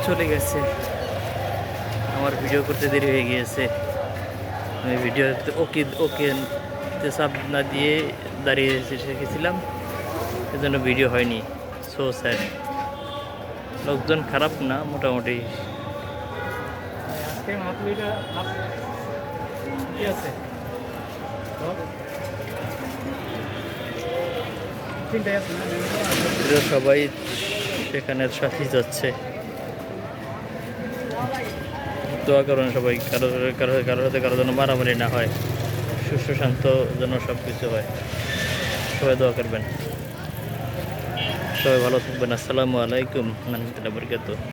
চলে গেছে। আমার ভিডিও করতে দেরি হয়ে গিয়েছে। আমি ভিডিও ওকে ওকে চাপ না দিয়ে দাঁড়িয়ে রেখেছিলাম, এজন্য ভিডিও হয়নি। So sad. লোকজন খারাপ না, মোটামুটি। সবাই সেখানে সাথে যাচ্ছে। দোয়া করুন সবাই, কারো কারো কারোর সাথে কারো যেন মারামারি না হয়, সুস্থ শান্ত যেন সব কিছু হয়। সবাই দোয়া করবেন। সবাই ভালো থাকবেন। আসসালামু আলাইকুম ওয়া রাহমাতুল্লাহি ওয়া বারাকাতুহু।